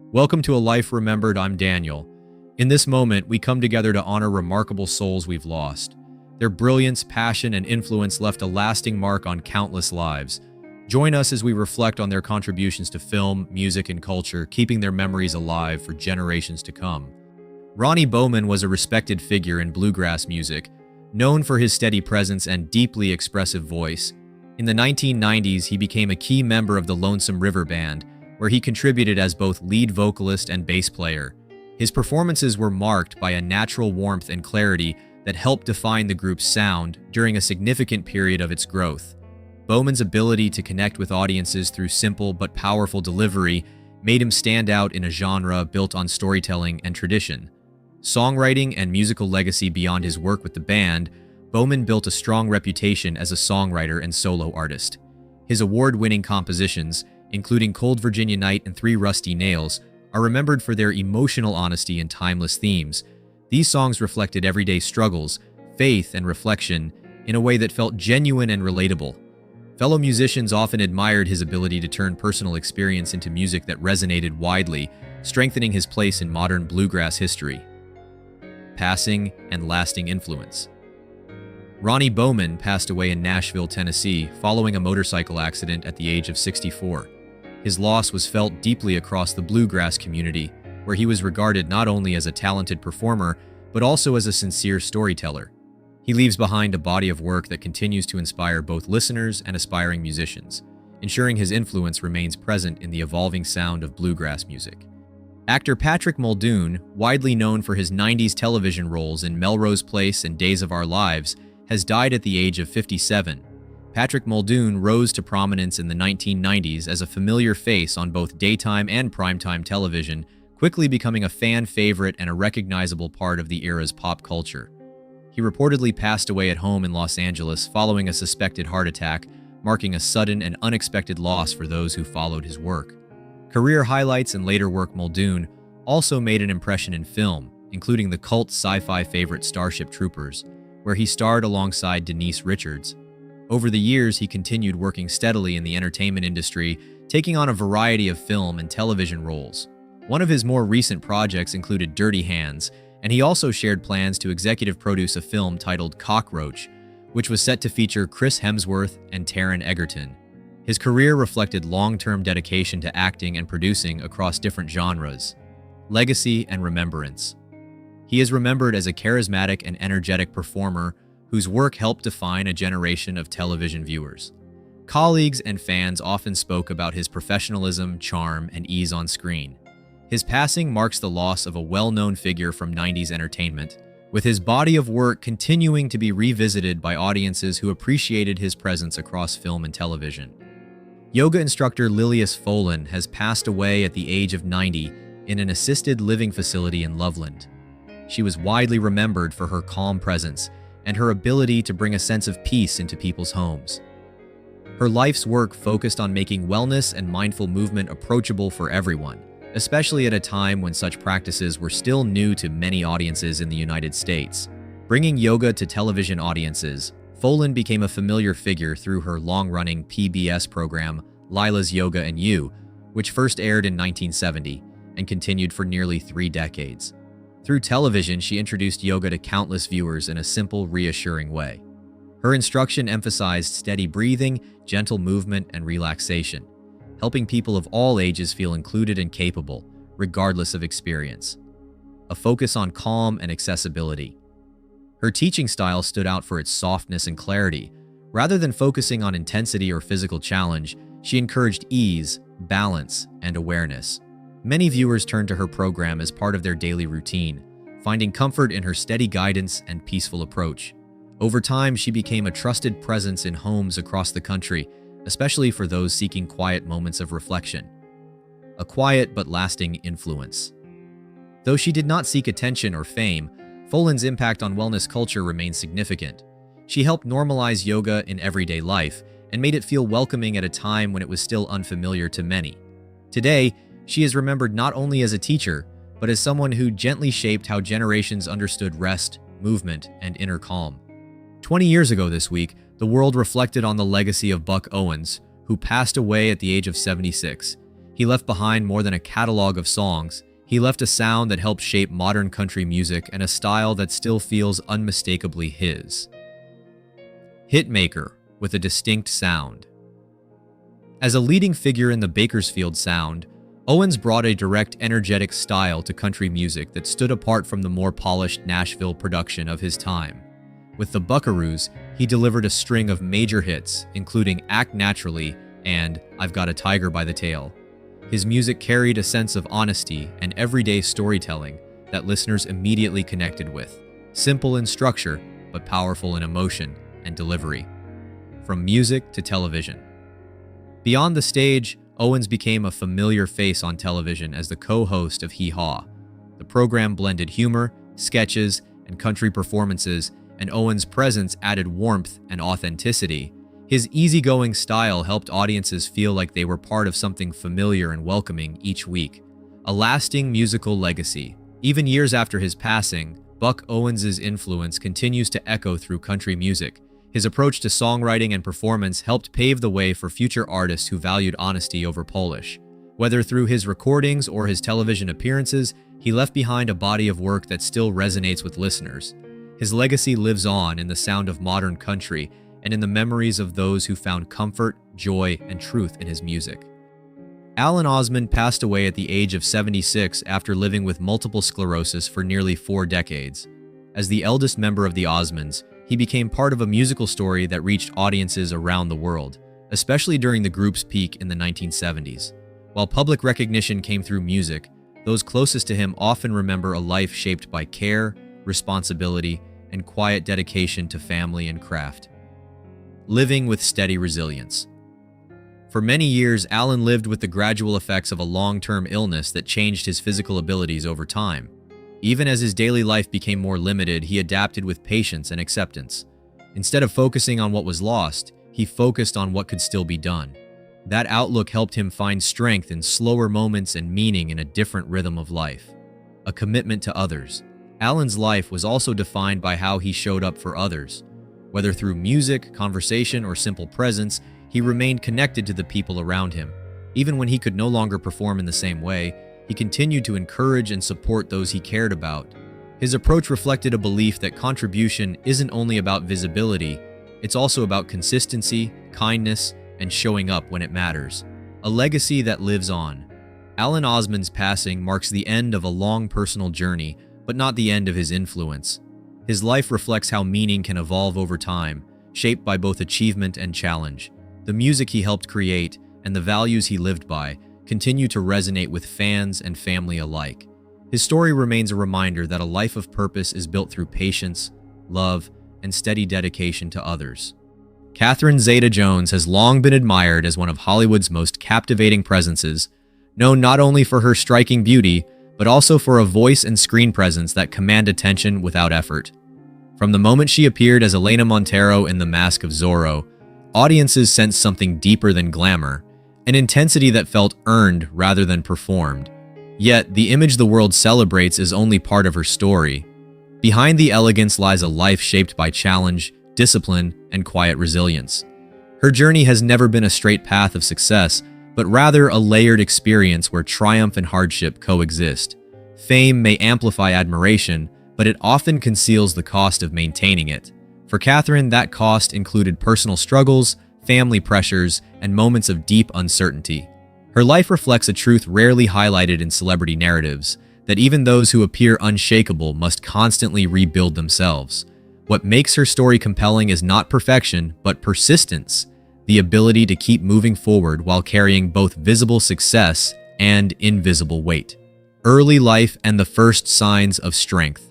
Welcome to A Life Remembered. I'm Daniel. In this moment, we come together to honor remarkable souls we've lost. Their brilliance, passion, and influence left a lasting mark on countless lives. Join us as we reflect on their contributions to film, music, and culture, keeping their memories alive for generations to come. Ronnie Bowman was a respected figure in bluegrass music, known for his steady presence and deeply expressive voice. In the 1990s, he became a key member of the Lonesome River Band, where he contributed as both lead vocalist and bass player. His performances were marked by a natural warmth and clarity that helped define the group's sound during a significant period of its growth. Bowman's ability to connect with audiences through simple but powerful delivery made him stand out in a genre built on storytelling and tradition. Songwriting and musical legacy beyond his work with the band, Bowman built a strong reputation as a songwriter and solo artist. His award-winning compositions, including Cold Virginia Night and Three Rusty Nails, are remembered for their emotional honesty and timeless themes. These songs reflected everyday struggles, faith, and reflection in a way that felt genuine and relatable. Fellow musicians often admired his ability to turn personal experience into music that resonated widely, strengthening his place in modern bluegrass history. Passing and lasting influence. Ronnie Bowman passed away in Nashville, Tennessee, following a motorcycle accident at the age of 64. His loss was felt deeply across the bluegrass community, where he was regarded not only as a talented performer, but also as a sincere storyteller. He leaves behind a body of work that continues to inspire both listeners and aspiring musicians, ensuring his influence remains present in the evolving sound of bluegrass music. Actor Patrick Muldoon, widely known for his 90s television roles in Melrose Place and Days of Our Lives, has died at the age of 57. Patrick Muldoon rose to prominence in the 1990s as a familiar face on both daytime and primetime television, quickly becoming a fan favorite and a recognizable part of the era's pop culture. He reportedly passed away at home in Los Angeles following a suspected heart attack, marking a sudden and unexpected loss for those who followed his work. Career highlights and later work. Muldoon also made an impression in film, including the cult sci-fi favorite Starship Troopers, where he starred alongside Denise Richards. Over the years, he continued working steadily in the entertainment industry, taking on a variety of film and television roles. One of his more recent projects included Dirty Hands, and he also shared plans to executive produce a film titled Cockroach, which was set to feature Chris Hemsworth and Taron Egerton. His career reflected long-term dedication to acting and producing across different genres. Legacy and remembrance. He is remembered as a charismatic and energetic performer whose work helped define a generation of television viewers. Colleagues and fans often spoke about his professionalism, charm, and ease on screen. His passing marks the loss of a well-known figure from 90s entertainment, with his body of work continuing to be revisited by audiences who appreciated his presence across film and television. Yoga instructor Lilius Folen has passed away at the age of 90 in an assisted living facility in Loveland. She was widely remembered for her calm presence and her ability to bring a sense of peace into people's homes. Her life's work focused on making wellness and mindful movement approachable for everyone, especially at a time when such practices were still new to many audiences in the United States. Bringing yoga to television audiences, Folen became a familiar figure through her long-running PBS program, Lila's Yoga and You, which first aired in 1970 and continued for nearly 3 decades. Through television, she introduced yoga to countless viewers in a simple, reassuring way. Her instruction emphasized steady breathing, gentle movement, and relaxation, helping people of all ages feel included and capable, regardless of experience. A focus on calm and accessibility. Her teaching style stood out for its softness and clarity. Rather than focusing on intensity or physical challenge, she encouraged ease, balance, and awareness. Many viewers turned to her program as part of their daily routine, finding comfort in her steady guidance and peaceful approach. Over time, she became a trusted presence in homes across the country, especially for those seeking quiet moments of reflection. A quiet but lasting influence. Though she did not seek attention or fame, Folen's impact on wellness culture remains significant. She helped normalize yoga in everyday life and made it feel welcoming at a time when it was still unfamiliar to many. Today, she is remembered not only as a teacher, but as someone who gently shaped how generations understood rest, movement, and inner calm. 20 years ago this week, the world reflected on the legacy of Buck Owens, who passed away at the age of 76. He He left behind more than a catalog of songs. He left a sound that helped shape modern country music and a style that still feels unmistakably his. Hitmaker with a distinct sound. As a leading figure in the Bakersfield sound, Owens brought a direct, energetic style to country music that stood apart from the more polished Nashville production of his time. With the Buckaroos, he delivered a string of major hits, including Act Naturally and I've Got a Tiger by the Tail. His music carried a sense of honesty and everyday storytelling that listeners immediately connected with, simple in structure, but powerful in emotion and delivery. From music to television. Beyond the stage, Owens became a familiar face on television as the co-host of Hee Haw. The program blended humor, sketches, and country performances, and Owens' presence added warmth and authenticity. His easygoing style helped audiences feel like they were part of something familiar and welcoming each week. A lasting musical legacy. Even years after his passing, Buck Owens' influence continues to echo through country music. His approach to songwriting and performance helped pave the way for future artists who valued honesty over polish. Whether through his recordings or his television appearances, he left behind a body of work that still resonates with listeners. His legacy lives on in the sound of modern country and in the memories of those who found comfort, joy, and truth in his music. Alan Osman passed away at the age of 76 after living with multiple sclerosis for nearly 4 decades. As the eldest member of the Osmonds, he became part of a musical story that reached audiences around the world, especially during the group's peak in the 1970s. While public recognition came through music, those closest to him often remember a life shaped by care, responsibility, and quiet dedication to family and craft. Living with steady resilience. For many years, Alan lived with the gradual effects of a long-term illness that changed his physical abilities over time. Even as his daily life became more limited, he adapted with patience and acceptance. Instead of focusing on what was lost, he focused on what could still be done. That outlook helped him find strength in slower moments and meaning in a different rhythm of life. A commitment to others. Alan's life was also defined by how he showed up for others. Whether through music, conversation, or simple presence, he remained connected to the people around him. Even when he could no longer perform in the same way, he continued to encourage and support those he cared about. His approach reflected a belief that contribution isn't only about visibility, it's also about consistency, kindness, and showing up when it matters. A legacy that lives on. Alan Osman's passing marks the end of a long personal journey, but not the end of his influence. His life reflects how meaning can evolve over time, shaped by both achievement and challenge. The music he helped create and the values he lived by continue to resonate with fans and family alike. His story remains a reminder that a life of purpose is built through patience, love, and steady dedication to others. Catherine Zeta-Jones has long been admired as one of Hollywood's most captivating presences, known not only for her striking beauty, but also for a voice and screen presence that command attention without effort. From the moment she appeared as Elena Montero in The Mask of Zorro, audiences sensed something deeper than glamour, an intensity that felt earned rather than performed. Yet, the image the world celebrates is only part of her story. Behind the elegance lies a life shaped by challenge, discipline, and quiet resilience. Her journey has never been a straight path of success, but rather a layered experience where triumph and hardship coexist. Fame may amplify admiration, but it often conceals the cost of maintaining it. For Catherine, that cost included personal struggles, family pressures, and moments of deep uncertainty. Her life reflects a truth rarely highlighted in celebrity narratives, that even those who appear unshakable must constantly rebuild themselves. What makes her story compelling is not perfection, but persistence, the ability to keep moving forward while carrying both visible success and invisible weight. Early life and the first signs of strength.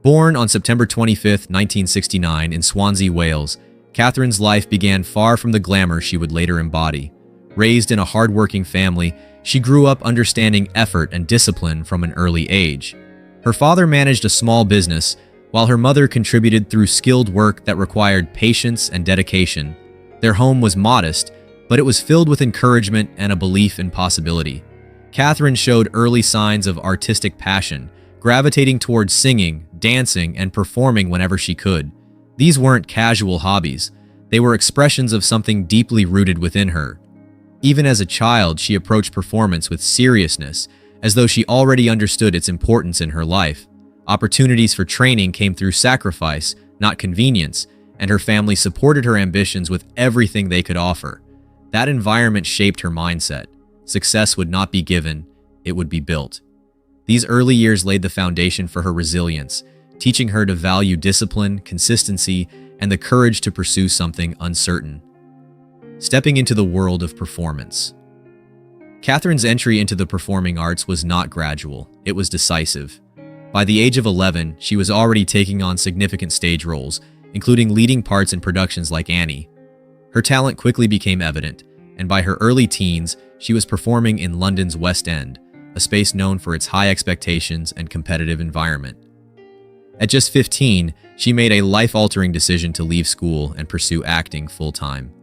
Born on September 25, 1969 in Swansea, Wales, Catherine's life began far from the glamour she would later embody. Raised in a hardworking family, she grew up understanding effort and discipline from an early age. Her father managed a small business, while her mother contributed through skilled work that required patience and dedication. Their home was modest, but it was filled with encouragement and a belief in possibility. Catherine showed early signs of artistic passion, gravitating towards singing, dancing, and performing whenever she could. These weren't casual hobbies. They were expressions of something deeply rooted within her. Even as a child, she approached performance with seriousness, as though she already understood its importance in her life. Opportunities for training came through sacrifice, not convenience, and her family supported her ambitions with everything they could offer. That environment shaped her mindset. Success would not be given, it would be built. These early years laid the foundation for her resilience, teaching her to value discipline, consistency, and the courage to pursue something uncertain. Stepping into the world of performance. Catherine's entry into the performing arts was not gradual, it was decisive. By the age of 11, she was already taking on significant stage roles, including leading parts in productions like Annie. Her talent quickly became evident, and by her early teens, she was performing in London's West End, a space known for its high expectations and competitive environment. At just 15, she made a life-altering decision to leave school and pursue acting full-time.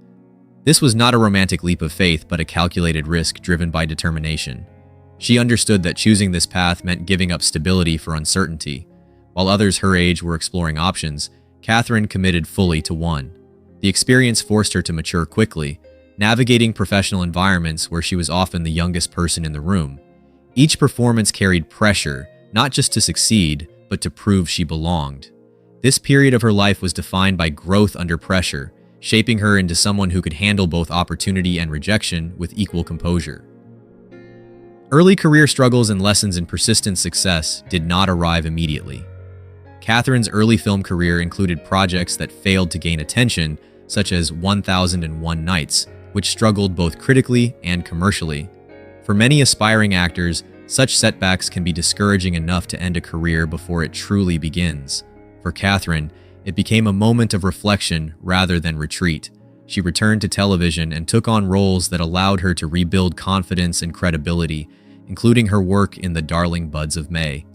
This was not a romantic leap of faith, but a calculated risk driven by determination. She understood that choosing this path meant giving up stability for uncertainty. While others her age were exploring options, Catherine committed fully to one. The experience forced her to mature quickly, navigating professional environments where she was often the youngest person in the room. Each performance carried pressure, not just to succeed, but to prove she belonged. This period of her life was defined by growth under pressure, shaping her into someone who could handle both opportunity and rejection with equal composure. Early career struggles and lessons in persistent success did not arrive immediately. Catherine's early film career included projects that failed to gain attention, such as 1001 Nights, which struggled both critically and commercially. For many aspiring actors, such setbacks can be discouraging enough to end a career before it truly begins. For Catherine, it became a moment of reflection rather than retreat. She returned to television and took on roles that allowed her to rebuild confidence and credibility, including her work in The Darling Buds of May.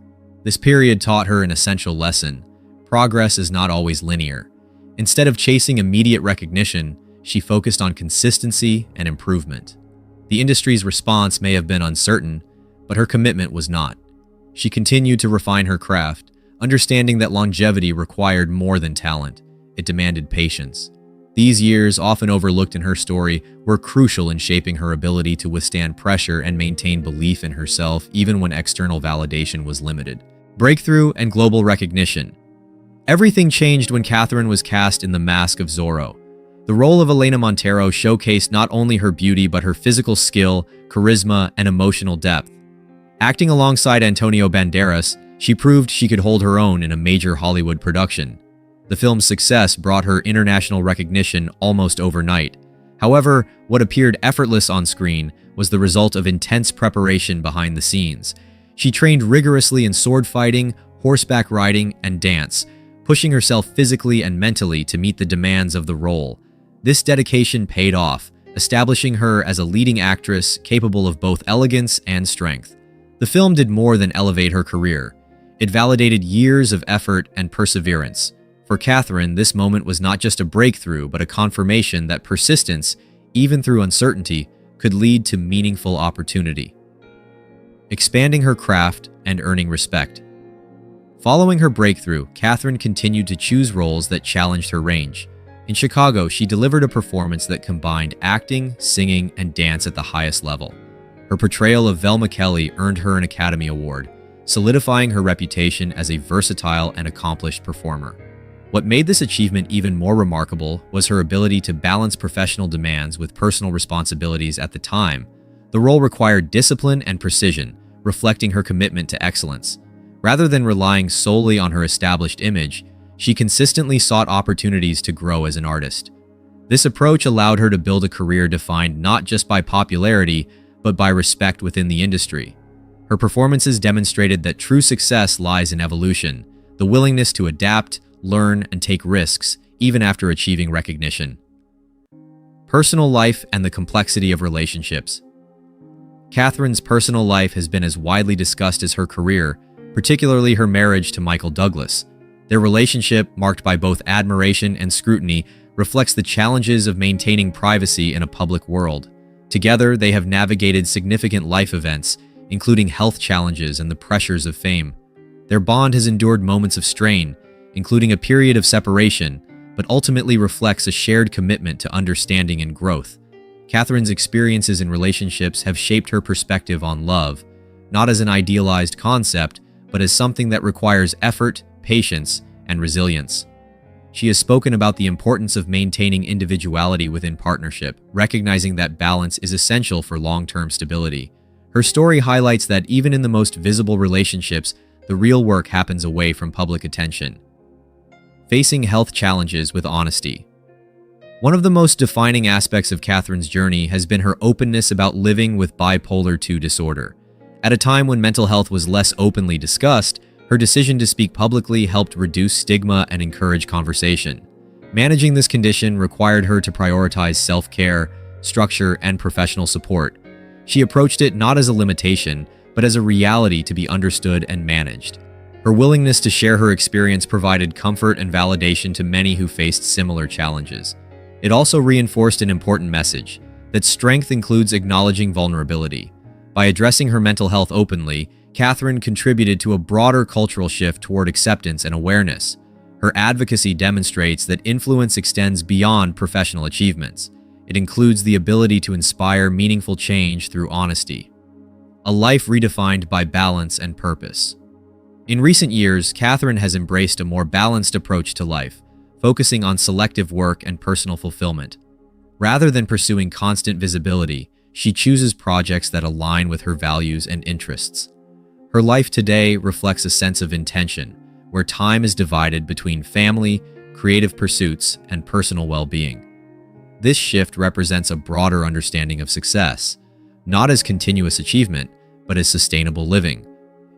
This period taught her an essential lesson. Progress is not always linear. Instead of chasing immediate recognition, she focused on consistency and improvement. The industry's response may have been uncertain, but her commitment was not. She continued to refine her craft, understanding that longevity required more than talent. It demanded patience. These years, often overlooked in her story, were crucial in shaping her ability to withstand pressure and maintain belief in herself even when external validation was limited. Breakthrough and global recognition. Everything changed when Catherine was cast in The Mask of Zorro. The role of Elena Montero showcased not only her beauty but her physical skill, charisma, and emotional depth. Acting alongside Antonio Banderas, she proved she could hold her own in a major Hollywood production. The film's success brought her international recognition almost overnight. However, what appeared effortless on screen was the result of intense preparation behind the scenes. She trained rigorously in sword fighting, horseback riding, and dance, pushing herself physically and mentally to meet the demands of the role. This dedication paid off, establishing her as a leading actress capable of both elegance and strength. The film did more than elevate her career. It validated years of effort and perseverance. For Catherine, this moment was not just a breakthrough, but a confirmation that persistence, even through uncertainty, could lead to meaningful opportunity. Expanding her craft and earning respect. Following her breakthrough, Catherine continued to choose roles that challenged her range. In Chicago, she delivered a performance that combined acting, singing, and dance at the highest level. Her portrayal of Velma Kelly earned her an Academy Award, solidifying her reputation as a versatile and accomplished performer. What made this achievement even more remarkable was her ability to balance professional demands with personal responsibilities at the time. The role required discipline and precision, reflecting her commitment to excellence. Rather than relying solely on her established image, she consistently sought opportunities to grow as an artist. This approach allowed her to build a career defined not just by popularity, but by respect within the industry. Her performances demonstrated that true success lies in evolution, the willingness to adapt, learn, and take risks, even after achieving recognition. Personal life and the complexity of relationships. Catherine's personal life has been as widely discussed as her career, particularly her marriage to Michael Douglas. Their relationship, marked by both admiration and scrutiny, reflects the challenges of maintaining privacy in a public world. Together, they have navigated significant life events, including health challenges and the pressures of fame. Their bond has endured moments of strain, including a period of separation, but ultimately reflects a shared commitment to understanding and growth. Catherine's experiences in relationships have shaped her perspective on love, not as an idealized concept, but as something that requires effort, patience, and resilience. She has spoken about the importance of maintaining individuality within partnership, recognizing that balance is essential for long-term stability. Her story highlights that even in the most visible relationships, the real work happens away from public attention. Facing health challenges with honesty. One of the most defining aspects of Catherine's journey has been her openness about living with bipolar II disorder. At a time when mental health was less openly discussed, her decision to speak publicly helped reduce stigma and encourage conversation. Managing this condition required her to prioritize self-care, structure, and professional support. She approached it not as a limitation, but as a reality to be understood and managed. Her willingness to share her experience provided comfort and validation to many who faced similar challenges. It also reinforced an important message, that strength includes acknowledging vulnerability. By addressing her mental health openly, Catherine contributed to a broader cultural shift toward acceptance and awareness. Her advocacy demonstrates that influence extends beyond professional achievements. It includes the ability to inspire meaningful change through honesty. A life redefined by balance and purpose. In recent years, Catherine has embraced a more balanced approach to life, focusing on selective work and personal fulfillment. Rather than pursuing constant visibility, she chooses projects that align with her values and interests. Her life today reflects a sense of intention, where time is divided between family, creative pursuits, and personal well-being. This shift represents a broader understanding of success, not as continuous achievement, but as sustainable living.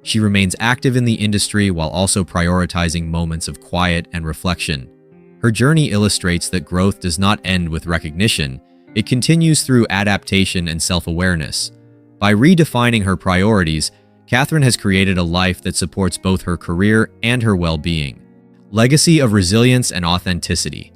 She remains active in the industry while also prioritizing moments of quiet and reflection. Her journey illustrates that growth does not end with recognition, it continues through adaptation and self-awareness. By redefining her priorities, Catherine has created a life that supports both her career and her well-being. Legacy of resilience and authenticity.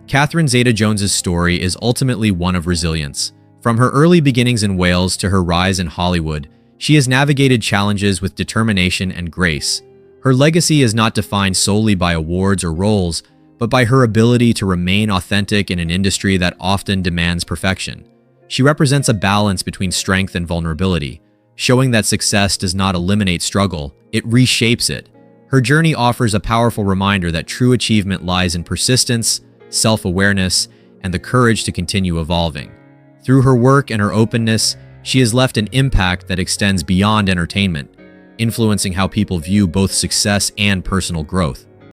Catherine Zeta-Jones's story is ultimately one of resilience. From her early beginnings in Wales to her rise in Hollywood, she has navigated challenges with determination and grace. Her legacy is not defined solely by awards or roles, but by her ability to remain authentic in an industry that often demands perfection. She represents a balance between strength and vulnerability, showing that success does not eliminate struggle, it reshapes it. Her journey offers a powerful reminder that true achievement lies in persistence, self-awareness, and the courage to continue evolving. Through her work and her openness, she has left an impact that extends beyond entertainment, influencing how people view both success and personal growth.